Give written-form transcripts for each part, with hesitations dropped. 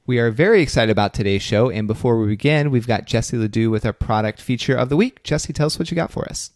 We are very excited about today's show, and before we begin, we've got Jessie Ledoux with our product feature of the week. Jessie, tell us what you got for us.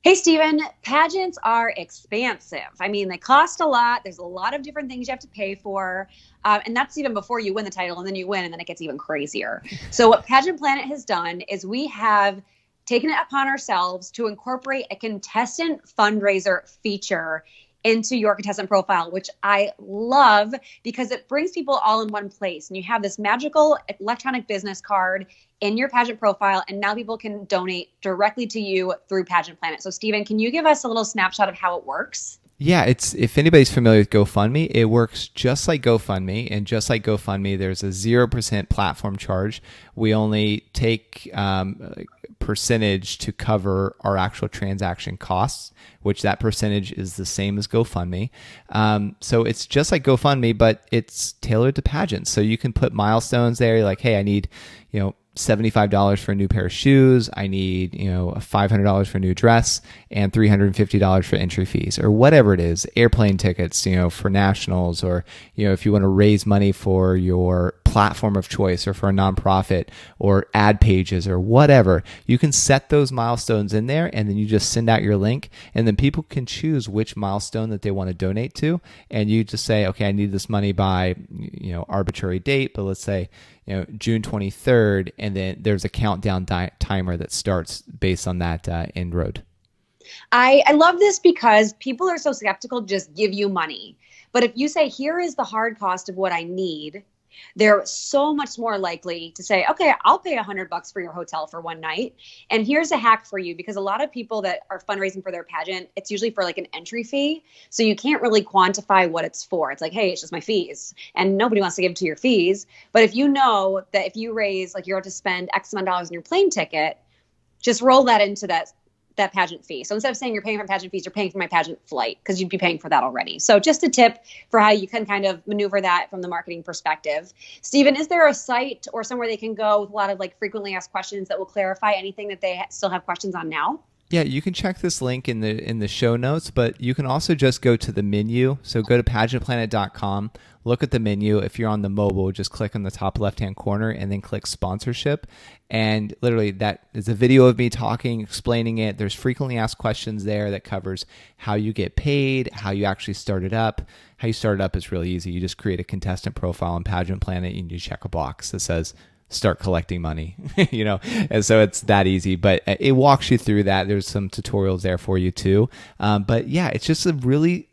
Hey, Stephen, pageants are expansive. I mean, they cost a lot. There's a lot of different things you have to pay for. And that's even before you win the title, and then you win, and then it gets even crazier. So what Pageant Planet has done is we have taken it upon ourselves to incorporate a contestant fundraiser feature into your contestant profile, which I love because it brings people all in one place. And you have this magical electronic business card in your pageant profile, and now people can donate directly to you through Pageant Planet. So, Stephen, can you give us a little snapshot of how it works? Yeah, if anybody's familiar with GoFundMe, it works just like GoFundMe. And just like GoFundMe, there's a 0% platform charge. We only take percentage to cover our actual transaction costs, which that percentage is the same as GoFundMe. So it's just like GoFundMe, but it's tailored to pageants. So you can put milestones there. You're like, hey, I need, $75 for a new pair of shoes. I need, $500 for a new dress and $350 for entry fees or whatever it is, airplane tickets, for nationals, or, if you want to raise money for your platform of choice or for a nonprofit or ad pages or whatever, you can set those milestones in there, and then you just send out your link, and then people can choose which milestone that they want to donate to. And you just say, okay, I need this money by, arbitrary date, but let's say, June 23rd, and then there's a countdown timer that starts based on that end road. I love this because people are so skeptical to just give you money. But if you say, here is the hard cost of what I need, they're so much more likely to say, okay, I'll pay $100 for your hotel for one night. And here's a hack for you, because a lot of people that are fundraising for their pageant, it's usually for like an entry fee. So you can't really quantify what it's for. It's like, hey, it's just my fees. And nobody wants to give to your fees. But if you know that if you raise, like, you're going to spend X amount of dollars on your plane ticket, just roll that into that pageant fee. So instead of saying you're paying for pageant fees, you're paying for my pageant flight, because you'd be paying for that already. So just a tip for how you can kind of maneuver that from the marketing perspective. Stephen, is there a site or somewhere they can go with a lot of frequently asked questions that will clarify anything that they still have questions on now? Yeah, you can check this link in the show notes, but you can also just go to the menu. So go to pageantplanet.com, look at the menu. If you're on the mobile, just click on the top left-hand corner and then click sponsorship. And literally that is a video of me talking, explaining it. There's frequently asked questions there that covers how you get paid, how you actually start it up. How you start it up is really easy. You just create a contestant profile in Pageant Planet and you check a box that says start collecting money, and so it's that easy, but it walks you through that. There's some tutorials there for you too. But yeah, it's just a really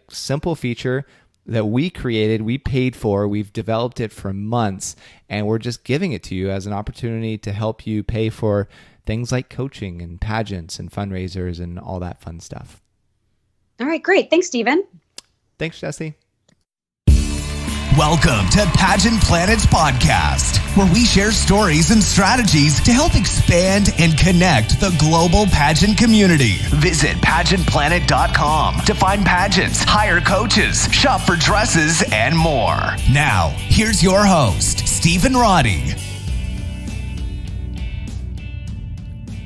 simple feature that we created, we paid for, we've developed it for months, and we're just giving it to you as an opportunity to help you pay for things like coaching and pageants and fundraisers and all that fun stuff. All right, great. Thanks, Stephen. Thanks, Jessie. Welcome to Pageant Planet's podcast, where we share stories and strategies to help expand and connect the global pageant community. Visit pageantplanet.com to find pageants, hire coaches, shop for dresses, and more. Now, here's your host, Stephen Roddy.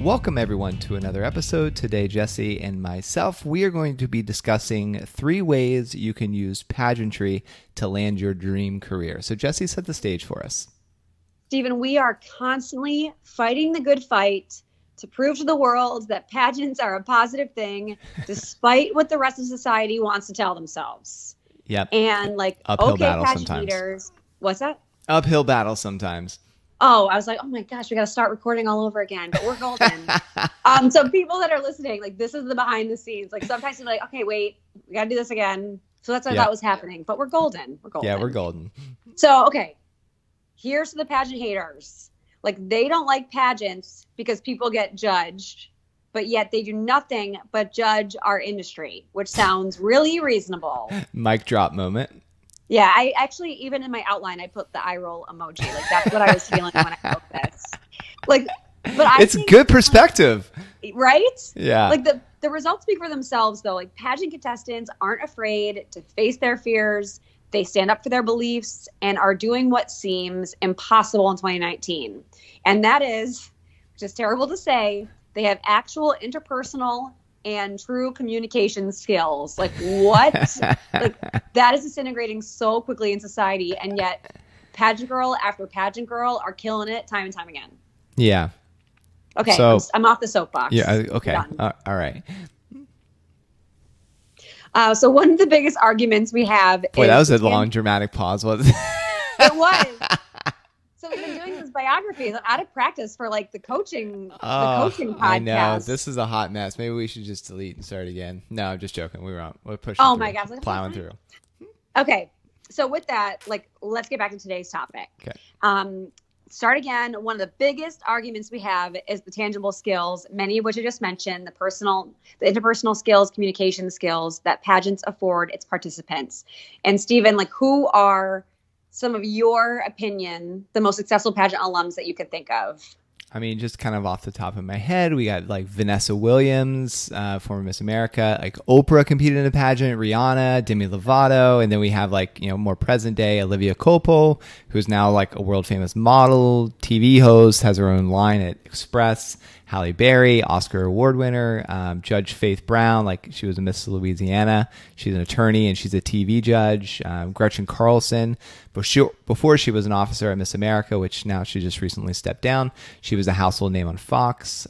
Welcome, everyone, to another episode. Today, Jessie and myself, we are going to be discussing 3 ways you can use pageantry to land your dream career. So, Jessie, set the stage for us. Stephen, we are constantly fighting the good fight to prove to the world that pageants are a positive thing, despite what the rest of society wants to tell themselves. Yep. And uphill battle pageant sometimes. leaders, what's that? Uphill battle sometimes. Oh, I was like, oh my gosh, we got to start recording all over again, but we're golden. So people that are listening, this is the behind the scenes. Sometimes you're like, okay, wait, we got to do this again. So that's what I thought was happening, but we're golden. We're golden. Yeah, we're golden. So, okay, here's to the pageant haters. They don't like pageants because people get judged, but yet they do nothing but judge our industry, which sounds really reasonable. Mic drop moment. Yeah, I actually, even in my outline, I put the eye roll emoji. That's what I was feeling when I wrote this. But it's good perspective. Right? Yeah. The results speak for themselves, though. Pageant contestants aren't afraid to face their fears. They stand up for their beliefs and are doing what seems impossible in 2019. And that is, which is terrible to say, they have actual interpersonal and true communication skills. What? That is disintegrating so quickly in society, and yet pageant girl after pageant girl are killing it time and time again. Yeah. Okay, So, I'm off the soapbox. yeah. Okay. Done. All right. So one of the biggest arguments we have Boy, is that was a long dramatic pause, wasn't it? It was. So we've been doing this biography. I'm out of practice for like the coaching podcast. I know. This is a hot mess. Maybe we should just delete and start again. No, I'm just joking. We're pushing Oh through. my gosh. Plowing through. Okay. So with that, like, let's get back to today's topic. Okay. Start again. One of the biggest arguments we have is the tangible skills, many of which I just mentioned, the interpersonal skills, communication skills that pageants afford its participants. And Stephen, like, who are some of your opinion, the most successful pageant alums that you could think of? I mean, just kind of off the top of my head, we got like Vanessa Williams, former Miss America, like Oprah competed in a pageant, Rihanna, Demi Lovato, and then we have like, more present day Olivia Culpo, who's now like a world famous model, TV host, has her own line at Express. Halle Berry, Oscar award winner, Judge Faith Brown, like she was a Miss Louisiana. She's an attorney and she's a TV judge. Gretchen Carlson, before she was an officer at Miss America, which now she just recently stepped down. She was a household name on Fox.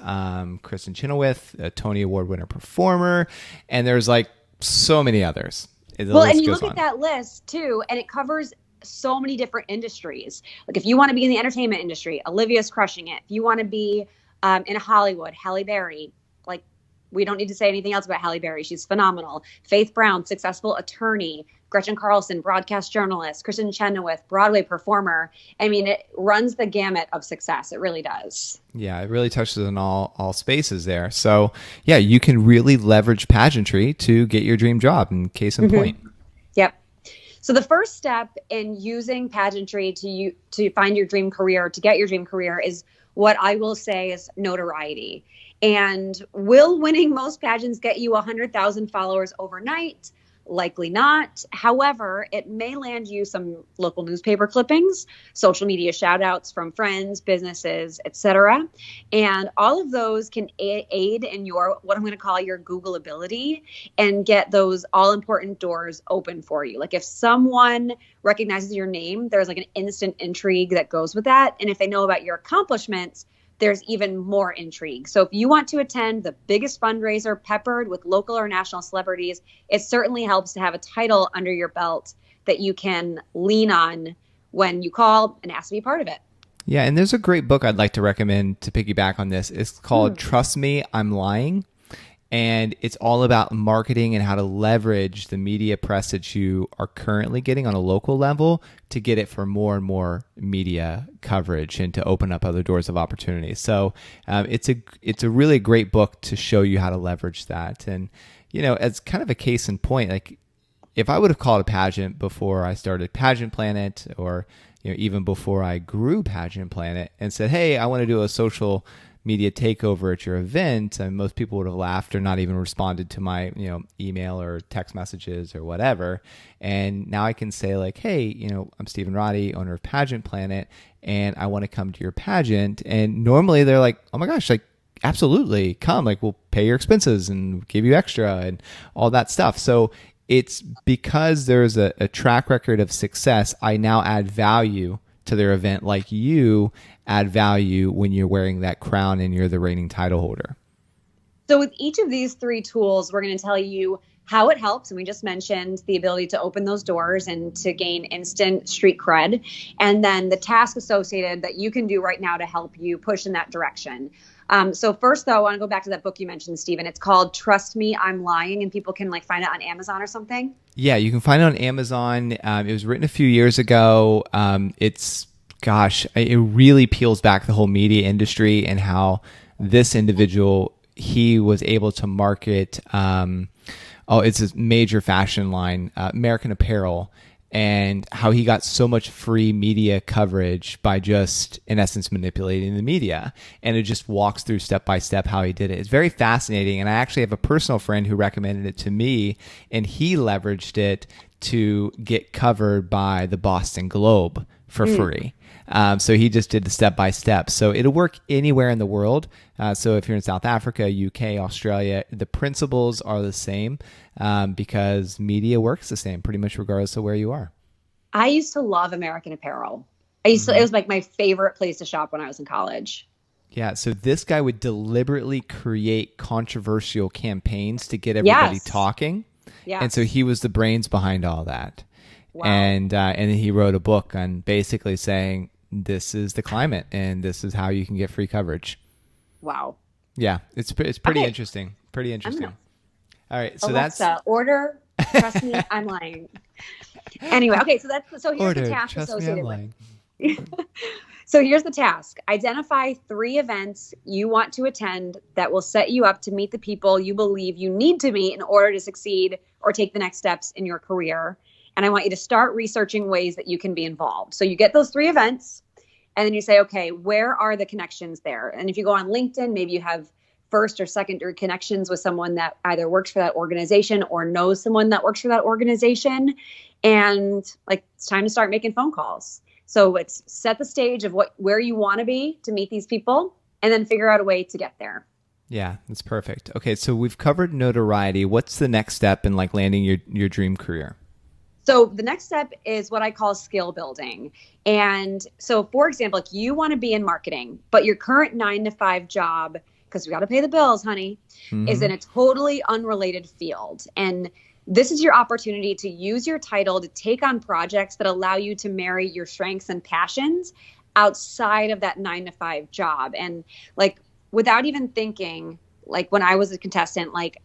Kristen Chenoweth, a Tony Award winner performer. And there's like so many others. Well, and you look at that list too, and it covers so many different industries. Like if you want to be in the entertainment industry, Olivia's crushing it. If you want to be in Hollywood, Halle Berry, like we don't need to say anything else about Halle Berry. She's phenomenal. Faith Brown, successful attorney. Gretchen Carlson, broadcast journalist. Kristen Chenoweth, Broadway performer. I mean, it runs the gamut of success. It really does. Yeah, it really touches on all spaces there. So yeah, you can really leverage pageantry to get your dream job, in case in point. Yep. So the first step in using pageantry to find your dream career, to get your dream career, is what I will say is notoriety. And will winning most pageants get you 100,000 followers overnight? Likely not. However, it may land you some local newspaper clippings, social media shout outs from friends, businesses, etc. And all of those can aid in your, what I'm going to call your Google ability, and get those all important doors open for you. Like if someone recognizes your name, there's like an instant intrigue that goes with that. And if they know about your accomplishments, there's even more intrigue. So if you want to attend the biggest fundraiser peppered with local or national celebrities, it certainly helps to have a title under your belt that you can lean on when you call and ask to be part of it. Yeah, and there's a great book I'd like to recommend to piggyback on this. It's called Trust Me, I'm Lying. And it's all about marketing and how to leverage the media press that you are currently getting on a local level to get it for more and more media coverage and to open up other doors of opportunity. So it's a really great book to show you how to leverage that. And, as kind of a case in point, like if I would have called a pageant before I started Pageant Planet, or even before I grew Pageant Planet, and said, hey, I want to do a social media takeover at your event, and most people would have laughed or not even responded to my email or text messages or whatever. And now I can say like, hey, I'm Stephen Roddy, owner of Pageant Planet, and I want to come to your pageant. And normally they're like, oh my gosh, like absolutely come, like we'll pay your expenses and give you extra and all that stuff. So it's because there's a track record of success, I now add value to their event, like you add value when you're wearing that crown and you're the reigning title holder. So with each of these three tools, we're going to tell you how it helps. And we just mentioned the ability to open those doors and to gain instant street cred. And then the task associated that you can do right now to help you push in that direction. So first, though, I want to go back to that book you mentioned, Stephen. It's called Trust Me, I'm Lying, and people can like find it on Amazon or something. Yeah, you can find it on Amazon. It was written a few years ago. It really peels back the whole media industry and how this individual, he was able to market, it's a major fashion line, American Apparel, and how he got so much free media coverage by just, in essence, manipulating the media. And it just walks through step by step how he did it. It's very fascinating. And I actually have a personal friend who recommended it to me, and he leveraged it to get covered by the Boston Globe for free. So he just did the step by step. So it'll work anywhere in the world. So if you're in South Africa, UK, Australia, the principles are the same because media works the same pretty much regardless of where you are. I used to love American Apparel. It was like my favorite place to shop when I was in college. Yeah, so this guy would deliberately create controversial campaigns to get everybody Yes. talking. And so Yes. he was the brains behind all that. Wow. And then he wrote a book on basically saying this is the climate and this is how you can get free coverage. Wow. Yeah, it's pretty Okay. interesting. Pretty interesting. gonna- All right, so Alexa, order. Trust me, I'm lying. Anyway, okay, so here's order. the task Trust me, I'm associated with. lying. So here's the task. Identify 3 events you want to attend that will set you up to meet the people you believe you need to meet in order to succeed or take the next steps in your career. And I want you to start researching ways that you can be involved. So you get those 3 events and then you say, okay, where are the connections there? And if you go on LinkedIn, maybe you have first or secondary connections with someone that either works for that organization or knows someone that works for that organization. And like, it's time to start making phone calls. So it's set the stage of where you want to be to meet these people and then figure out a way to get there. Yeah, that's perfect. Okay, so we've covered notoriety. What's the next step in like landing your dream career? So the next step is what I call skill building. And so, for example, like you want to be in marketing, but your current 9-to-5 job, because we got to pay the bills, honey, is in a totally unrelated field. And this is your opportunity to use your title to take on projects that allow you to marry your strengths and passions outside of that 9-to-5 job. And like, without even thinking, like when I was a contestant, like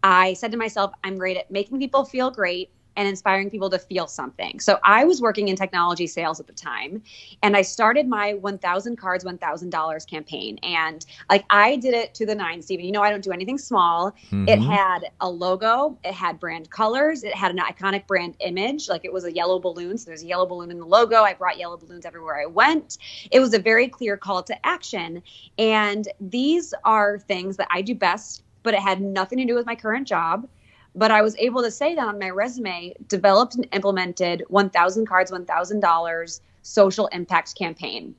I said to myself, I'm great at making people feel great and inspiring people to feel something. So I was working in technology sales at the time, and I started my 1,000 cards, $1,000 campaign. And like I did it to the nines, Stephen. You know, I don't do anything small. It had a logo, it had brand colors, it had an iconic brand image. Like it was a yellow balloon. So there's a yellow balloon in the logo. I brought yellow balloons everywhere I went. It was a very clear call to action. And these are things that I do best, but it had nothing to do with my current job. But I was able to say that on my resume, developed and implemented 1,000 cards, $1,000 social impact campaign.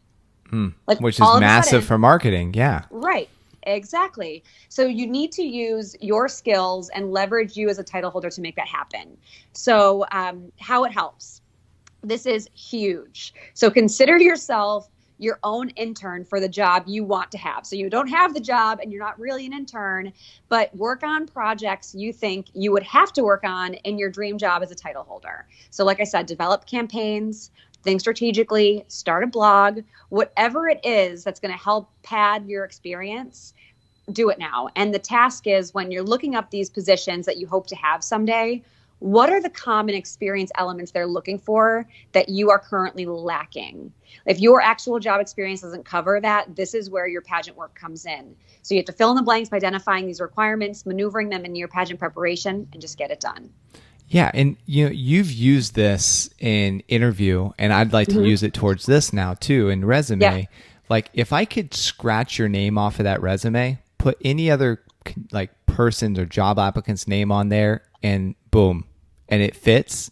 Like which is massive for marketing. Yeah. Right. Exactly. So you need to use your skills and leverage you as a title holder to make that happen. So how it helps. This is huge. So consider yourself your own intern for the job you want to have. So you don't have the job and you're not really an intern, but work on projects you think you would have to work on in your dream job as a title holder. So like I said, develop campaigns, think strategically, start a blog, whatever it is that's going to help pad your experience, do it now. And the task is when you're looking up these positions that you hope to have someday, what are the common experience elements they're looking for that you are currently lacking? If your actual job experience doesn't cover that, this is where your pageant work comes in. So you have to fill in the blanks by identifying these requirements, maneuvering them in your pageant preparation, and just get it done. Yeah, and you've used this in interview, and I'd like to use it towards this now too in resume. Yeah. Like if I could scratch your name off of that resume, put any other like person's or job applicant's name on there, and boom, and it fits,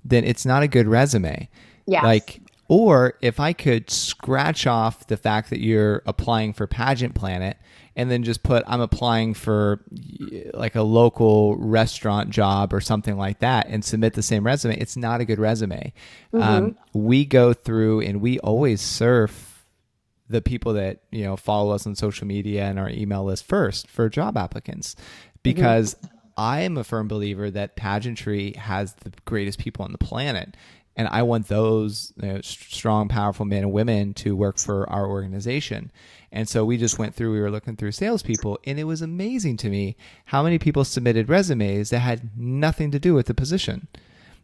then it's not a good resume. Yeah. Like, or if I could scratch off the fact that you're applying for Pageant Planet and then just put, I'm applying for like a local restaurant job or something like that and submit the same resume, it's not a good resume. We go through and we always surf the people that, follow us on social media and our email list first for job applicants, because I am a firm believer that pageantry has the greatest people on the planet. And I want those strong, powerful men and women to work for our organization. And so we were looking through salespeople, and it was amazing to me how many people submitted resumes that had nothing to do with the position.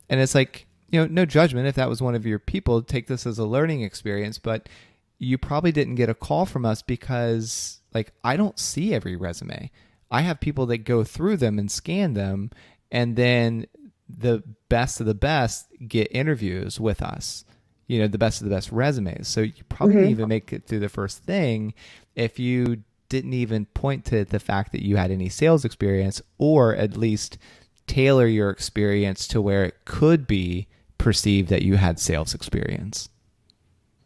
And it's like, no judgment if that was one of your people, take this as a learning experience, but you probably didn't get a call from us because like, I don't see every resume. I have people that go through them and scan them, and then the best of the best get interviews with us, the best of the best resumes. So you probably didn't even make it through the first thing if you didn't even point to the fact that you had any sales experience, or at least tailor your experience to where it could be perceived that you had sales experience.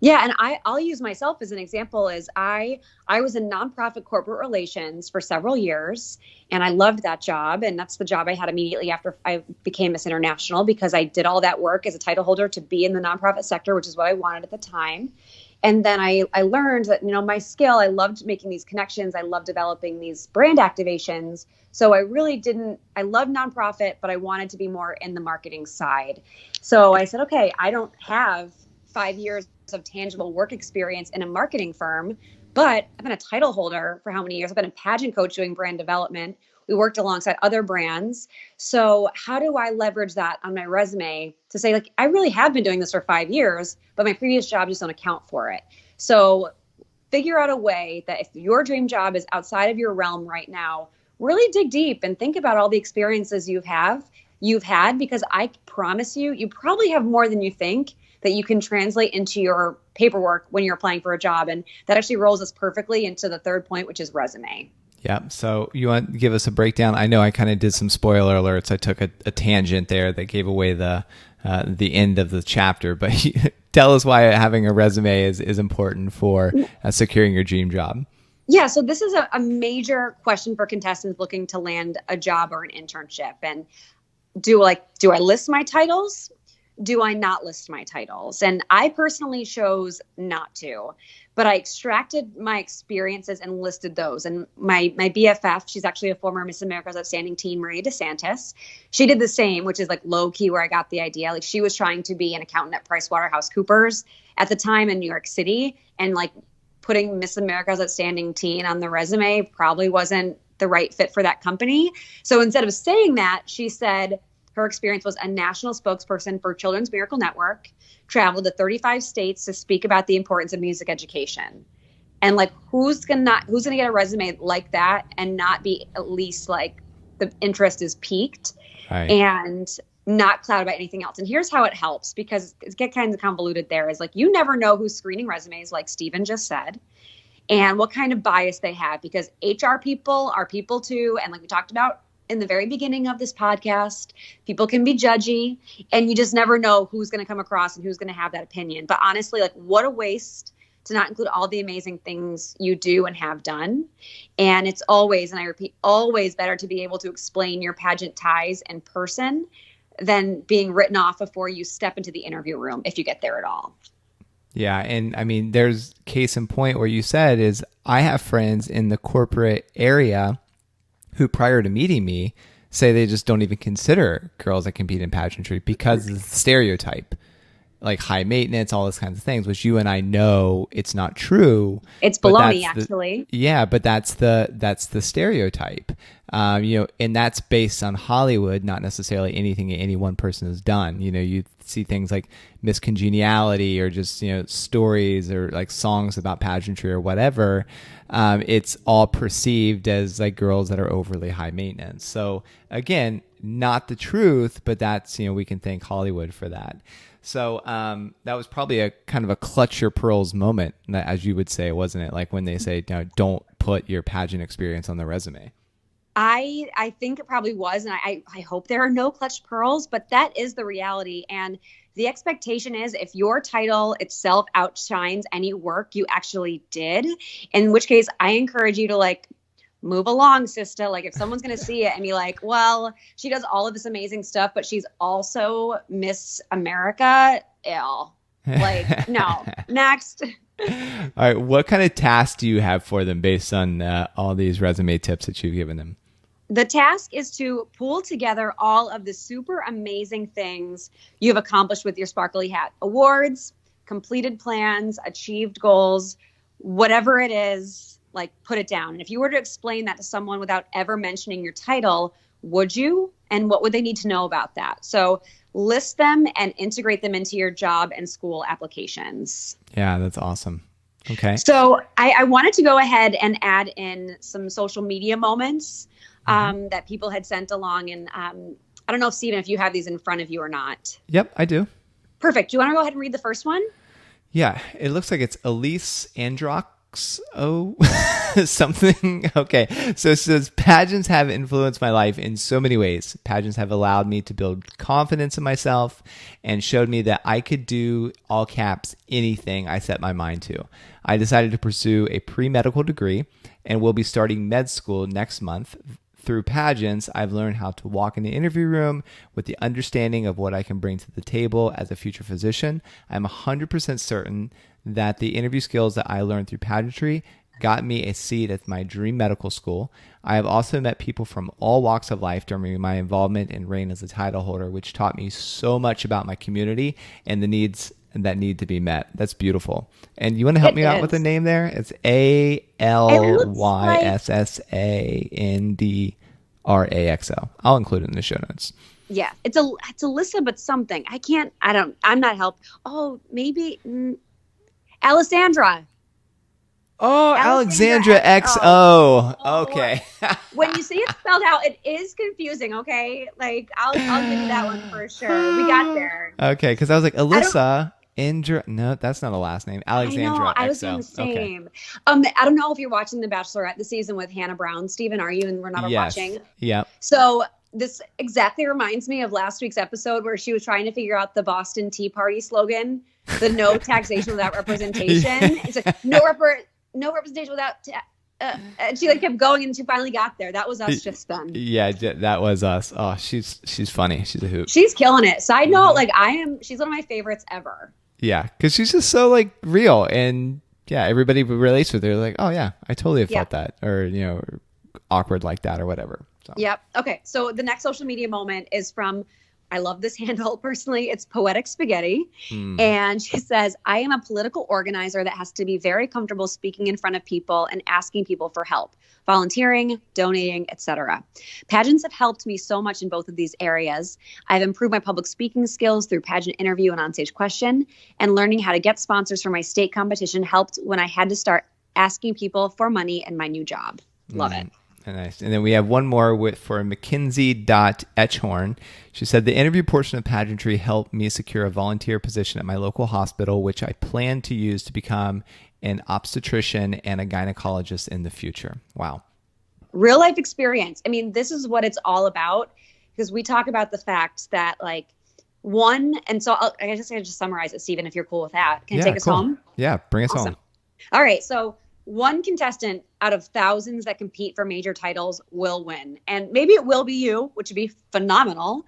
Yeah, and I'll use myself as an example. Is I was in nonprofit corporate relations for several years, and I loved that job. And that's the job I had immediately after I became Miss International, because I did all that work as a title holder to be in the nonprofit sector, which is what I wanted at the time. And then I learned that, my skill, I loved making these connections. I loved developing these brand activations. So I loved nonprofit, but I wanted to be more in the marketing side. So I said, okay, I don't have 5 years of tangible work experience in a marketing firm, but I've been a title holder for how many years? I've been a pageant coach doing brand development. We worked alongside other brands. So how do I leverage that on my resume to say, like, I really have been doing this for 5 years, but my previous job just don't account for it. So figure out a way that if your dream job is outside of your realm right now, really dig deep and think about all the experiences you've had, because I promise you probably have more than you think that you can translate into your paperwork when you're applying for a job. And that actually rolls us perfectly into the third point, which is resume. Yeah. So you want to give us a breakdown? I know I kind of did some spoiler alerts. I took a tangent there that gave away the end of the chapter, but tell us why having a resume is important for securing your dream job. Yeah, so this is a major question for contestants looking to land a job or an internship. And do I list my titles? Do I not list my titles? And I personally chose not to, but I extracted my experiences and listed those. And my BFF, she's actually a former Miss America's Outstanding Teen, Maria DeSantis. She did the same, which is like low key where I got the idea. Like, she was trying to be an accountant at PricewaterhouseCoopers at the time in New York City, and like putting Miss America's Outstanding Teen on the resume probably wasn't the right fit for that company. So instead of saying that, she said her experience was a national spokesperson for Children's Miracle Network, traveled to 35 states to speak about the importance of music education. And like, who's gonna get a resume like that and not be at least like the interest is piqued, right, and not clouded by anything else? And here's how it helps, because it gets kind of convoluted there, is like, you never know who's screening resumes, like Steven just said, and what kind of bias they have, because HR people are people too. And like we talked about in the very beginning of this podcast, people can be judgy, and you just never know who's going to come across and who's going to have that opinion. But honestly, like, what a waste to not include all the amazing things you do and have done. And it's always, and I repeat, always better to be able to explain your pageant ties in person than being written off before you step into the interview room, if you get there at all. Yeah. And I mean, there's case in point where you said is I have friends in the corporate area who prior to meeting me say they just don't even consider girls that compete in pageantry because of the stereotype, like high maintenance, all those kinds of things, which you and I know it's not true. It's baloney, actually. Yeah, but that's the stereotype, and that's based on Hollywood, not necessarily anything any one person has done. You see things like Miss Congeniality or just stories or like songs about pageantry or whatever. It's all perceived as like girls that are overly high maintenance. So again, not the truth, but that's we can thank Hollywood for that. So that was probably a kind of a clutch your pearls moment, as you would say, wasn't it? Like when they say, don't put your pageant experience on the resume. I think it probably was, and I hope there are no clutch pearls, but that is the reality. And the expectation is if your title itself outshines any work you actually did, in which case I encourage you to like move along, sister. Like if someone's going to see it and be like, well, she does all of this amazing stuff, but she's also Miss America. Ill. Like, no. Next. All right. What kind of tasks do you have for them based on all these resume tips that you've given them? The task is to pull together all of the super amazing things you've accomplished with your Sparkly Hat awards, completed plans, achieved goals, whatever it is, like put it down. And if you were to explain that to someone without ever mentioning your title, would you? And what would they need to know about that? So list them and integrate them into your job and school applications. Yeah, that's awesome. Okay. So I wanted to go ahead and add in some social media moments that people had sent along. And I don't know if, Steven, if you have these in front of you or not. Yep, I do. Perfect. Do you want to go ahead and read the first one? Yeah, it looks like it's Elise Androck Oh, something. Okay. So it says pageants have influenced my life in so many ways. Pageants have allowed me to build confidence in myself and showed me that I could do, all caps, anything I set my mind to. I decided to pursue a pre-medical degree and will be starting med school next month. Through pageants, I've learned how to walk in the interview room with the understanding of what I can bring to the table as a future physician. I'm 100% certain that the interview skills that I learned through pageantry got me a seat at my dream medical school. I have also met people from all walks of life during my involvement in reign as a title holder, which taught me so much about my community and the needs that need to be met. That's beautiful. And you want to help me out with the name there? It's ALYSSANDRAXO. I'll include it in the show notes. Yeah, it's Alyssa, but something. I'm not helped. Oh, maybe Alessandra. Oh, Alexandra XO. Okay. When you see it spelled out, it is confusing. Okay, like I'll give you that one for sure. We got there. Okay, because I was like Alyssa. No, that's not a last name. Alexandra. I was doing the same. Okay. I don't know if you're watching The Bachelorette this season with Hannah Brown. Steven, are you? And we're not watching. Yep. So this exactly reminds me of last week's episode where she was trying to figure out the Boston Tea Party slogan, the no taxation without representation. It's like no representation without. And she kept going and she finally got there. That was us just then. Yeah, that was us. Oh, she's funny. She's a hoot. She's killing it. Side note, she's one of my favorites ever. Yeah, because she's just so real, and yeah, everybody relates with her. Like, oh yeah, I totally have felt that, or awkward like that, or whatever. So. Yep. Okay. So the next social media moment is from, I love this handle personally. It's Poetic Spaghetti. And she says, I am a political organizer that has to be very comfortable speaking in front of people and asking people for help, volunteering, donating, etc. Pageants have helped me so much in both of these areas. I've improved my public speaking skills through pageant interview and onstage question, and learning how to get sponsors for my state competition helped when I had to start asking people for money in my new job. Love it. Nice. And then we have one more for Mackenzie.Etchhorn. She said, the interview portion of pageantry helped me secure a volunteer position at my local hospital, which I plan to use to become an obstetrician and a gynecologist in the future. Wow. Real life experience. I mean, this is what it's all about, because we talk about the fact that I guess I just summarize it, Stephen, if you're cool with that. Can you take us home? Yeah, bring us home. All right. So one contestant out of thousands that compete for major titles will win. And maybe it will be you, which would be phenomenal.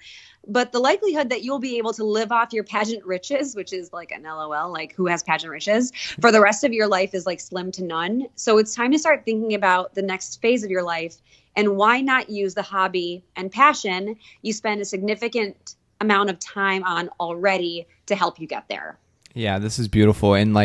But the likelihood that you'll be able to live off your pageant riches, which is like an LOL, like who has pageant riches, for the rest of your life is slim to none. So it's time to start thinking about the next phase of your life. And why not use the hobby and passion you spend a significant amount of time on already to help you get there? Yeah, this is beautiful. And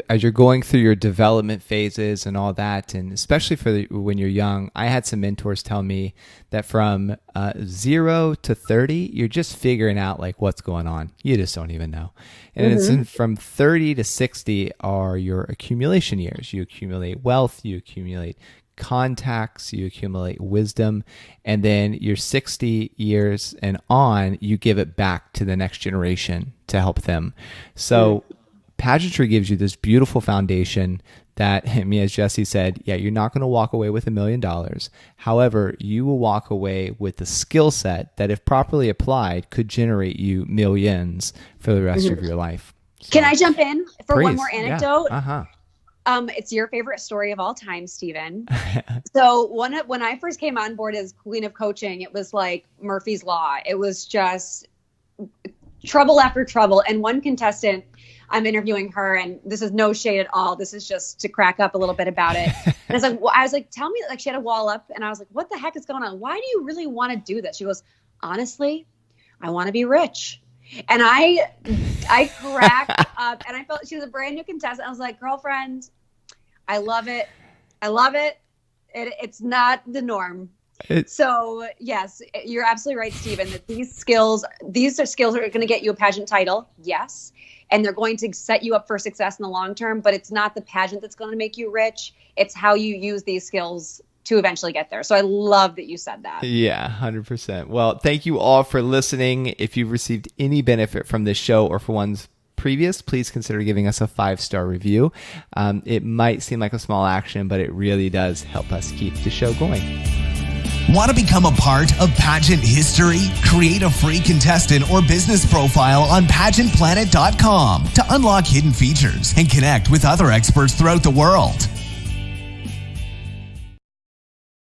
as you're going through your development phases and all that, and especially when you're young, I had some mentors tell me that from 0 to 30, you're just figuring out what's going on. You just don't even know. And it's from 30 to 60 are your accumulation years. You accumulate wealth, you accumulate contacts, you accumulate wisdom, and then your 60 years and on, you give it back to the next generation to help them. So pageantry gives you this beautiful foundation that, as Jesse said, you're not going to walk away with $1 million. However, you will walk away with the skill set that, if properly applied, could generate you millions for the rest of your life. So, can I jump in for please. One more anecdote? Yeah. It's your favorite story of all time, Stephen. So when I first came on board as Queen of Coaching, it was like Murphy's Law. It was just trouble after trouble. And one contestant, I'm interviewing her, and this is no shade at all. This is just to crack up a little bit about it. And I was like, tell me, she had a wall up, and I was like, what the heck is going on? Why do you really want to do this? She goes, honestly, I want to be rich. And I cracked up, and I felt she was a brand new contestant. I was like, girlfriend, I love it. It's not the norm. So yes, you're absolutely right, Stephen, that these are skills that are going to get you a pageant title. Yes. And they're going to set you up for success in the long term, but it's not the pageant that's going to make you rich. It's how you use these skills to eventually get there. So I love that you said that. Yeah, 100%. Well, thank you all for listening. If you've received any benefit from this show, or for ones previous, please consider giving us a 5-star review. It might seem like a small action, but it really does help us keep the show going. Want to become a part of pageant history? Create a free contestant or business profile on pageantplanet.com to unlock hidden features and connect with other experts throughout the world.